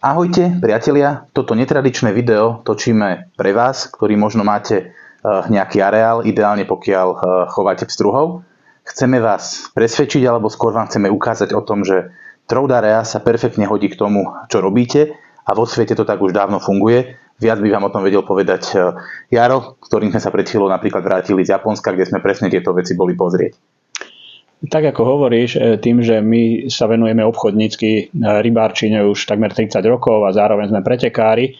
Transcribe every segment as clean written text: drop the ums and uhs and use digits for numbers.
Ahojte, priatelia, toto netradičné video točíme pre vás, ktorý možno máte nejaký areál, ideálne pokiaľ chováte pstruhov. Chceme vás presvedčiť, alebo skôr vám chceme ukázať o tom, že Troudarea sa perfektne hodí k tomu, čo robíte a vo svete to tak už dávno funguje. Viac by vám o tom vedel povedať Jaro, ktorým sme sa pred chvíľou napríklad vrátili z Japonska, kde sme presne tieto veci boli pozrieť. Tak ako hovoríš, tým, že my sa venujeme obchodnícky rybárčine už takmer 30 rokov a zároveň sme pretekári,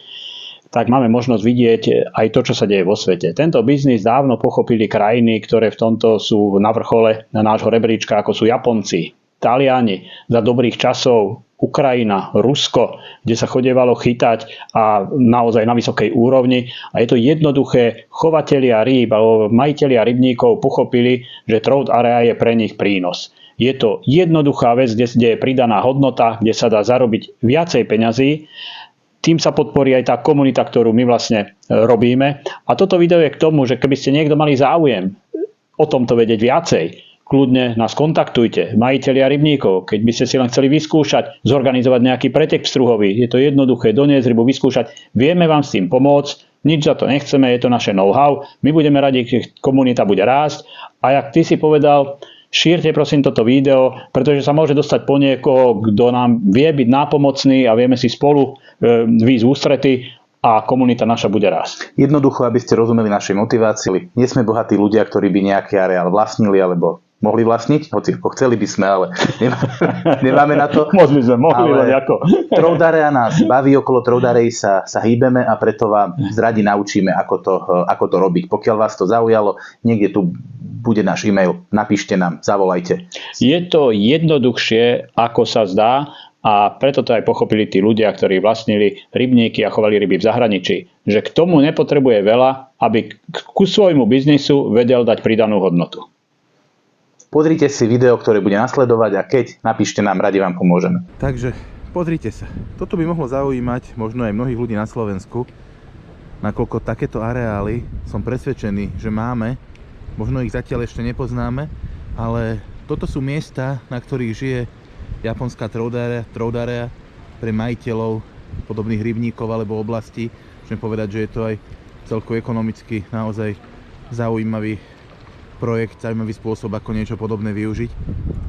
tak máme možnosť vidieť aj to, čo sa deje vo svete. Tento biznis dávno pochopili krajiny, ktoré v tomto sú na vrchole na nášho rebríčka, ako sú Japonci, Taliani, za dobrých časov Ukrajina, Rusko, kde sa chodievalo chytať a naozaj na vysokej úrovni. A je to jednoduché, chovatelia rýb alebo majitelia rybníkov pochopili, že Troudarea je pre nich prínos. Je to jednoduchá vec, kde je pridaná hodnota, kde sa dá zarobiť viacej peňazí. Tým sa podporí aj tá komunita, ktorú my vlastne robíme. A toto video je k tomu, že keby ste niekto mali záujem o tomto vedieť viacej, kľudne nás kontaktujte, majitelia rybníkov, keď by ste si len chceli vyskúšať, zorganizovať nejaký pretek pstruhový. Je to jednoduché, doniesť rybu, vyskúšať. Vieme vám s tým pomôcť, nič za to nechceme, je to naše know-how. My budeme radi, keď komunita bude rásť. A jak ty si povedal, šírte prosím toto video, pretože sa môže dostať po niekoho, kto nám vie byť nápomocný a vieme si spolu výjsť ústrety a komunita naša bude rásť. Jednoducho, aby ste rozumeli našej motivácii. Nie sme bohatí ľudia, ktorí by nejaký areál vlastnili alebo mohli vlastniť, hoci chceli by sme, ale nemáme na to. Mohli, ale ako. Troudarea nás baví, okolo Troudarei sa hýbeme a preto vám zradi naučíme, ako to robiť. Pokiaľ vás to zaujalo, niekde tu bude náš e-mail, napíšte nám, zavolajte. Je to jednoduchšie, ako sa zdá, a preto to aj pochopili tí ľudia, ktorí vlastnili rybníky a chovali ryby v zahraničí, že k tomu nepotrebuje veľa, aby ku svojmu biznisu vedel dať pridanú hodnotu. Pozrite si video, ktoré bude nasledovať a keď, napíšte nám, radi vám pomôžeme. Takže pozrite sa. Toto by mohlo zaujímať možno aj mnohých ľudí na Slovensku, nakoľko takéto areály som presvedčený, že máme. Možno ich zatiaľ ešte nepoznáme, ale toto sú miesta, na ktorých žije japonská Troudarea pre majiteľov podobných rybníkov alebo oblastí. Môžem povedať, že je to aj celkovo ekonomicky naozaj zaujímavý projekt, zaujímavý spôsob, ako niečo podobné využiť.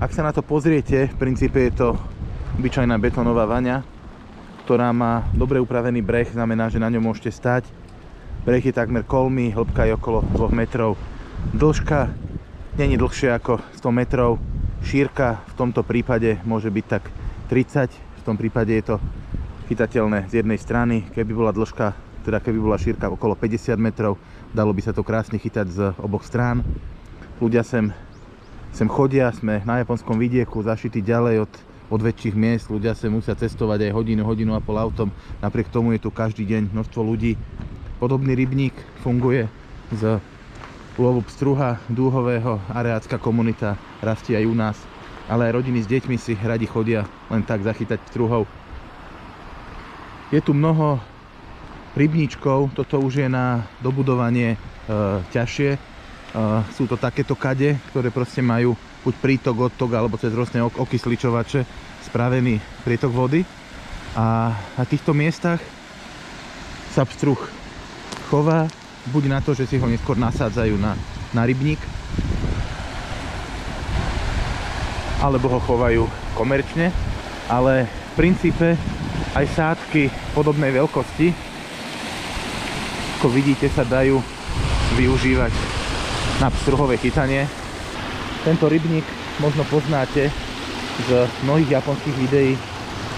Ak sa na to pozriete, v princípe je to obyčajná betónová vaňa, ktorá má dobre upravený breh, znamená, že na ňom môžete stať. Breh je takmer kolmý, hĺbka je okolo 2 metrov. Dĺžka nie je dlhšia ako 100 metrov. Šírka v tomto prípade môže byť tak 30, v tom prípade je to chytateľné z jednej strany. Keby bola dĺžka, teda keby bola šírka okolo 50 metrov, dalo by sa to krásne chytať z oboch strán. Ľudia sem chodia, sme na japonskom vidieku, zašití ďalej od väčších miest. Ľudia sem musia cestovať aj hodinu a pol autom. Napriek tomu je tu každý deň množstvo ľudí. Podobný rybník funguje z lovu pstruha dúhového, areácka komunita rastie aj u nás, ale aj rodiny s deťmi si radi chodia len tak zachytať pstruhov. Je tu mnoho rybníčkov, toto už je na dobudovanie ťažšie. Sú to takéto kade, ktoré proste majú buď prítok, odtok alebo cez rôzne okysličovače spravený prietok vody. A na týchto miestach sa pstruh chová, buď na to, že si ho neskôr nasádzajú na rybník, alebo ho chovajú komerčne, ale v princípe aj sádky podobnej veľkosti, ako vidíte, sa dajú využívať na pstruhové chytanie. Tento rybník možno poznáte z mnohých japonských videí,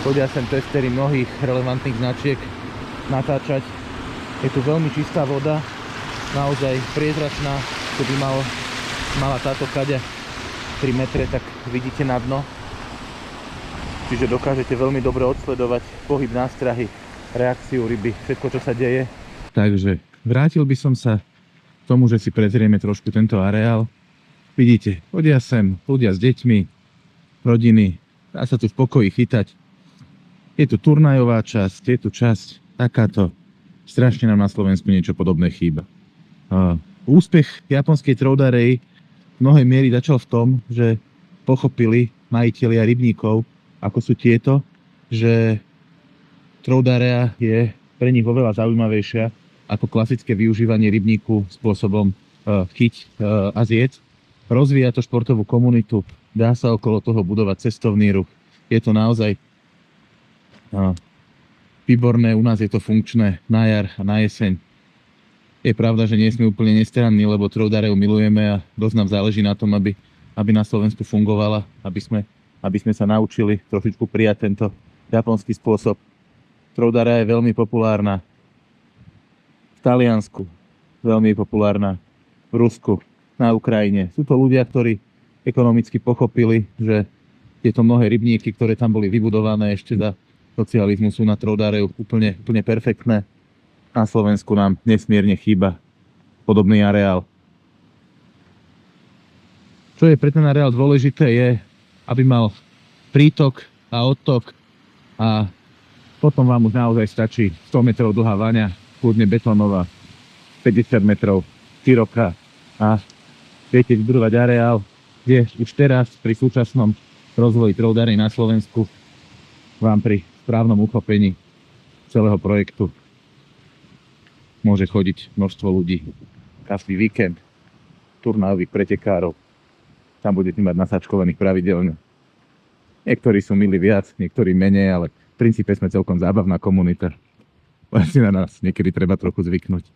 chodia sem testery mnohých relevantných značiek natáčať. Je tu veľmi čistá voda, naozaj priezračná. Keby mala táto kaďa 3 metre, tak vidíte na dno. Čiže dokážete veľmi dobre odsledovať pohyb nástrahy, reakciu ryby, všetko, čo sa deje. Takže vrátil by som sa k tomu, že si prezrieme trošku tento areál. Vidíte, chodia sem ľudia s deťmi, rodiny, dá sa tu v pokoji chytať. Je tu turnajová časť, je tu časť takáto. Strašne nám na Slovensku niečo podobné chýba. Úspech japonskej Troudarei v mnohej miery začal v tom, že pochopili majitelia rybníkov, ako sú tieto, že Trout area je pre nich oveľa zaujímavejšia ako klasické využívanie rybníku spôsobom chyť a zjedz. Rozvíja to športovú komunitu, dá sa okolo toho budovať cestovný ruch. Je to naozaj výborné, u nás je to funkčné na jar a na jeseň. Je pravda, že nie sme úplne nestranní, lebo Trout areu milujeme a dosť nám záleží na tom, aby na Slovensku fungovala, aby sme sa naučili trošičku prijať tento japonský spôsob. Trout area je veľmi populárna v Taliansku, veľmi populárna v Rusku, na Ukrajine. Sú to ľudia, ktorí ekonomicky pochopili, že tieto mnohé rybníky, ktoré tam boli vybudované ešte za socializmu, sú na Trout areu úplne perfektné. Na Slovensku nám nesmierne chýba podobný areál. Čo je pre ten areál dôležité je, aby mal prítok a odtok a potom vám už naozaj stačí 100 metrov dlhá vaňa, kľudne betónová, 50 metrov široká a viete vybudovať areál, kde už teraz pri súčasnom rozvoji Trout arei na Slovensku vám pri správnom uchopení celého projektu môže chodiť množstvo ľudí. Každý víkend turnajových pretekárov. Tam budete mať nasačkovaných pravidelne. Niektorí sú milí viac, niektorí menej, ale v princípe sme celkom zábavná komunita. Len si na nás niekedy treba trochu zvyknúť.